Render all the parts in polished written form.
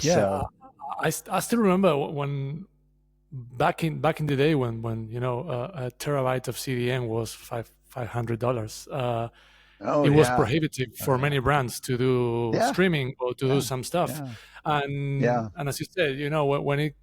Yeah, So, I still remember when back in the day when a terabyte of CDN was $500. oh It was yeah, prohibitive oh for yeah, many brands to do yeah, streaming or to do yeah, some stuff, yeah, and yeah, as you said, when it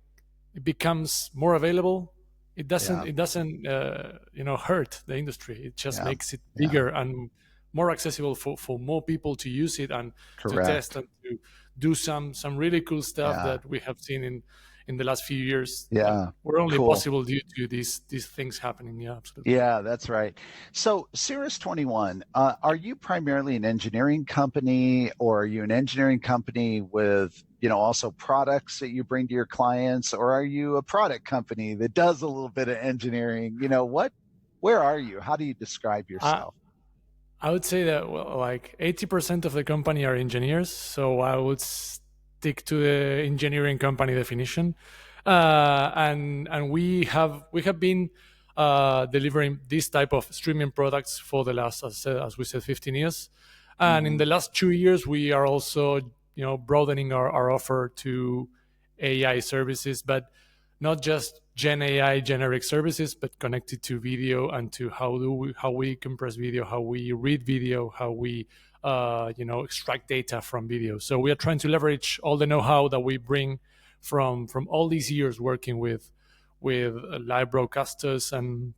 becomes more available, it doesn't yeah, it doesn't hurt the industry. It just yeah, makes it yeah. bigger and more accessible for more people to use it and to test Correct. and to do some really cool stuff Yeah, that we have seen in the last few years that yeah. were only Cool. possible due to these things happening. Yeah, absolutely. Yeah, that's right. So, Cirrus 21, are you primarily an engineering company, or are you an engineering company with, also products that you bring to your clients, or are you a product company that does a little bit of engineering? Where are you? How do you describe I yourself? I would say that, well, like 80% of the company are engineers, so I would stick to the engineering company definition. And we have been delivering this type of streaming products for the last, as we said, 15 years. And in Hmm. the last 2 years, we are also broadening our offer to AI services, but not just Gen AI generic services, but connected to video and to how we compress video, how we read video, how we extract data from video. So we are trying to leverage all the know-how that we bring from all these years working with live broadcasters and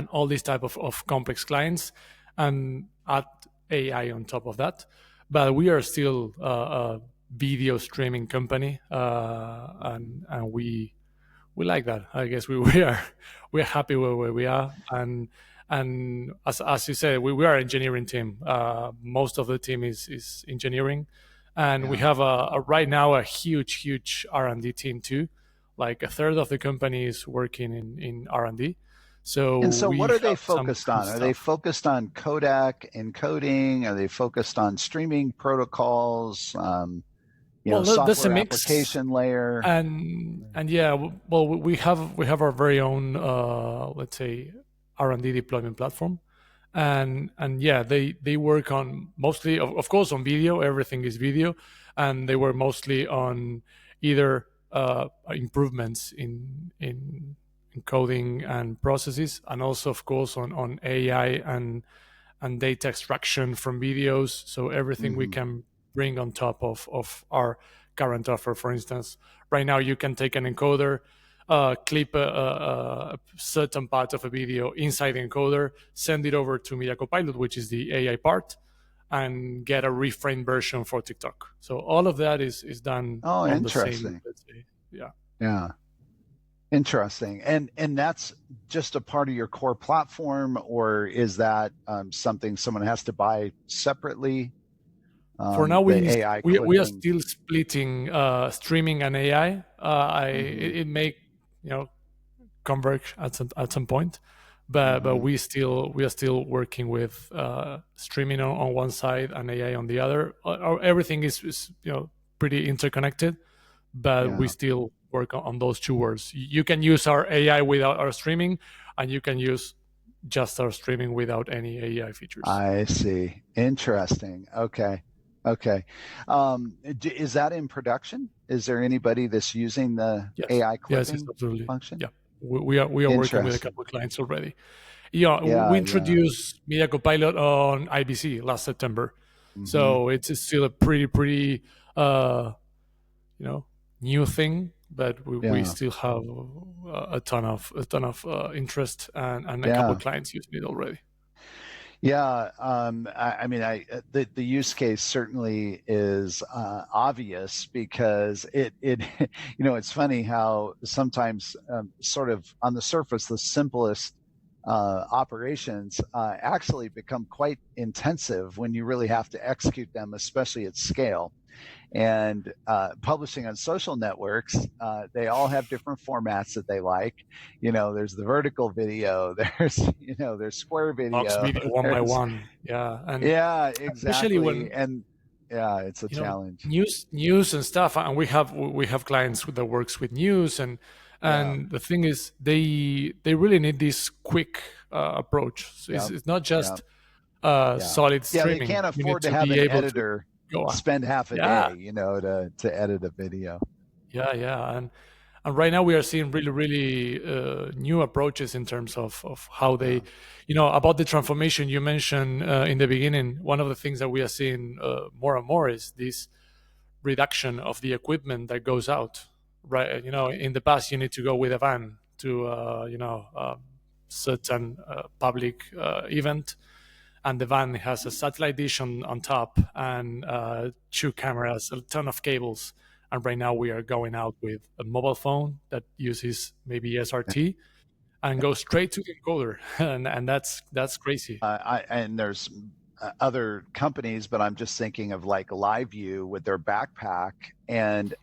all these type of complex clients, and add AI on top of that. But we are still a video streaming company, and we like that. I guess we're happy where we are, and as you said, we are an engineering team. Most of the team is engineering, and we Yeah. have right now a huge R&D team too. Like a third of the company is working in R&D, so And so, what we are they have some focused cool on? Are they stuff. focused on codec encoding? Are they focused on streaming protocols? Well, there's a Software mix, application layer? and yeah, well, we have our very own, let's say, R&D deployment platform, and yeah, they work on mostly, of course, on video. Everything is video, and they were mostly on either improvements in coding and processes, and also, of course, on AI and data extraction from videos. So everything we Hmm. can bring on top of our current offer. For instance, right now you can take an encoder, clip a certain part of a video inside the encoder, send it over to Media Copilot, which is the AI part, and get a reframed version for TikTok. So all of that is done Oh, on the same, interesting. let's say, yeah. Yeah. Interesting. And that's just a part of your core platform, or is that something someone has to buy separately? For now, The AI we are clipping. still splitting streaming and AI. Hmm. It may converge at some point, but Hmm. we are still working with streaming on one side and AI on the other. Everything is pretty interconnected, but we Yeah. still work on those two words. You can use our AI without our streaming, and you can use just our streaming without any AI features. I see. Interesting. Okay. Okay. Is that in production? Is there anybody that's using the Yes, AI yes, clipping absolutely. function? Yeah, we are working with a Interesting. couple of clients already. Yeah, we Yeah. Yeah. introduced Media Copilot on IBC last September, Hmm. so it's still a pretty uh, you know new thing, but we Yeah. still have a ton of interest and a couple of Yeah. clients using it already. Yeah, I mean, the use case certainly is obvious because it it's funny how sometimes sort of on the surface the simplest operations actually become quite intensive when you really have to execute them, especially at scale. And publishing on social networks, they all have different formats that they like. There's the vertical video, there's square Box video, video one by there's one, yeah, and yeah, especially exactly. when And yeah, it's a challenge. news and stuff, and we have clients that works with news, and Yeah, and the thing is, they really need this quick approach. So yeah, it's not yeah, just yeah. solid Yeah, they streaming. can't You need afford to to have be an able to editor. go on. spend half a Yeah, day, to edit a video. yeah, and right now we are seeing really, really new approaches in terms of how Yeah. they, about the transformation you mentioned in the beginning. One of the things that we are seeing more and more is this reduction of the equipment that goes out. Right, in the past you need to go with a van to certain public event, and the van has a satellite dish on top and two cameras, a ton of cables. And right now we are going out with a mobile phone that uses maybe SRT and goes straight to the encoder, and that's crazy. And there's other companies, but I'm just thinking of like LiveView with their backpack, and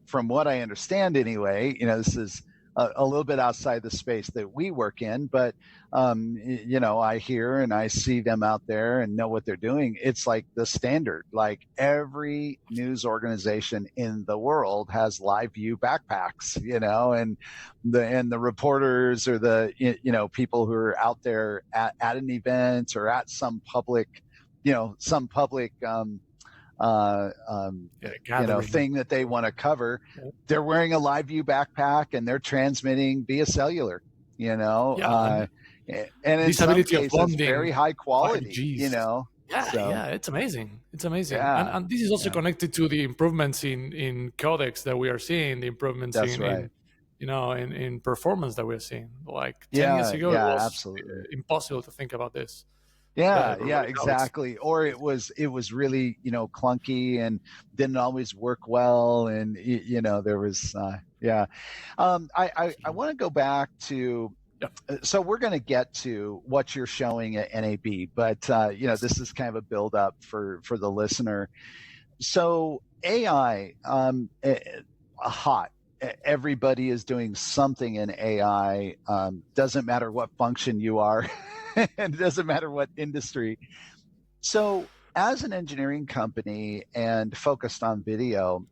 from what I understand, anyway, this is a little bit outside the space that we work in, but I hear and I see them out there and know what they're doing. It's like the standard. Like every news organization in the world has LiveView backpacks, and the reporters or the people who are out there at an event or at some public Gathering. thing that they want to cover. Yeah. They're wearing a live view backpack and they're transmitting via cellular, Yeah, and in this some ability of cases very bonding high quality, 5Gs. Yeah, so yeah, it's amazing. It's amazing, and yeah, this is also yeah, connected to the improvements in codecs that we are seeing, the improvements that's right. in performance that we're seeing. Like 10 years Yeah, ago, it yeah, was absolutely. impossible to think about this, Yeah, but yeah, right now it's exactly. Or it was really, clunky and didn't always work well, and there was yeah. I want to go back to. yeah, So we're going to get to what you're showing at NAB, but this is kind of a build up for the listener. So AI, hot. Everybody is doing something in AI. Doesn't matter what function you are, and it doesn't matter what industry. So, as an engineering company and focused on video,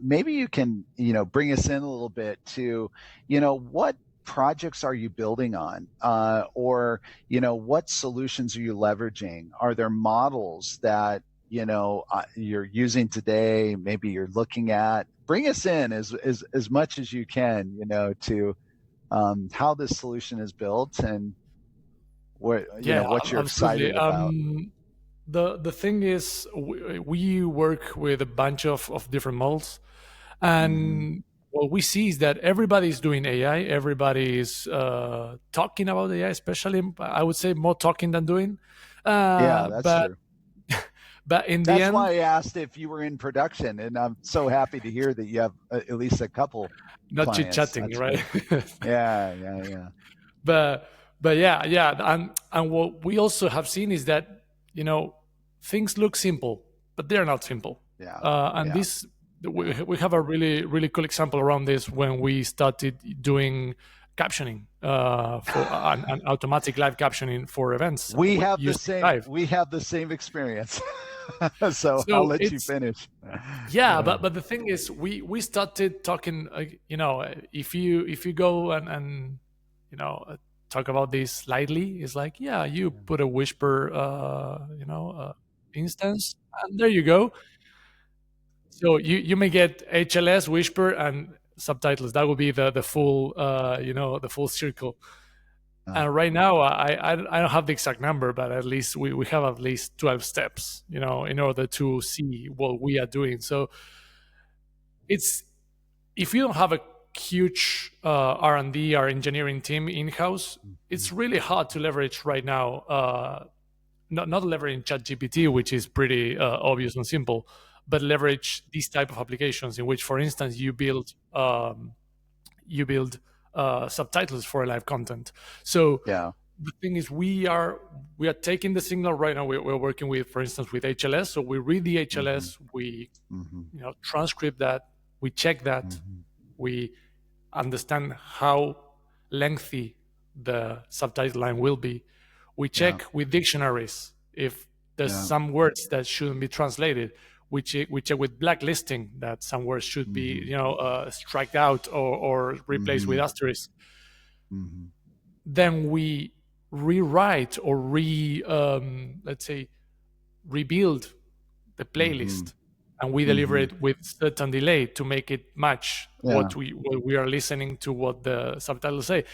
maybe you can, bring us in a little bit to, what projects are you building on, or what solutions are you leveraging? Are there models that you're using today? Maybe you're looking at. Bring us in as much as you can, to how this solution is built and yeah, what you're absolutely. excited about. The thing is, we work with a bunch of different models, Mm-hmm. and what we see is that everybody's doing AI. Everybody is talking about AI, especially I would say more talking than doing. Yeah, that's But true. in the That's end, why I asked if you were in production, and I'm so happy to hear that you have at least a couple not chit clients. chatting, That's right? great. Yeah, yeah, yeah. but yeah, and what we also have seen is that things look simple, but they're not simple. Yeah, And yeah. this we have a really, really cool example around this when we started doing captioning for an automatic live captioning for events We have the using same. live. We have the same experience. So I'll So let you it's finish. yeah, Yeah, but the thing is, we started talking. If you go and talk about this lightly, it's like, yeah, you put a whisper, instance, and there you go. So you may get HLS, whisper, and subtitles. That would be the full, the full circle. yeah. And right now, I don't have the exact number, but at least we have at least 12 steps, in order to see what we are doing. So it's if you don't have a huge R&D or engineering team in house, it's really hard to leverage right now. Not leveraging ChatGPT, which is pretty obvious and simple, but leverage these type of applications in which, for instance, you build subtitles for live content. So Yeah. the thing is, we are taking the signal right now. We're working with, for instance, with HLS. So we read the Mm-hmm. HLS, we Mm-hmm. transcript that, we check that, Mm-hmm. we understand how lengthy the subtitle line will be. We Yeah. check with dictionaries if there's Yeah. some words that shouldn't be translated. We check with blacklisting that some words should be, Mm-hmm. striked out or replaced with Mm-hmm. asterisks. Mm-hmm. Then we rewrite or let's say rebuild the Mm-hmm. playlist, and we deliver Mm-hmm. it with certain delay to make it match Yeah. what we are listening to, what the subtitles say.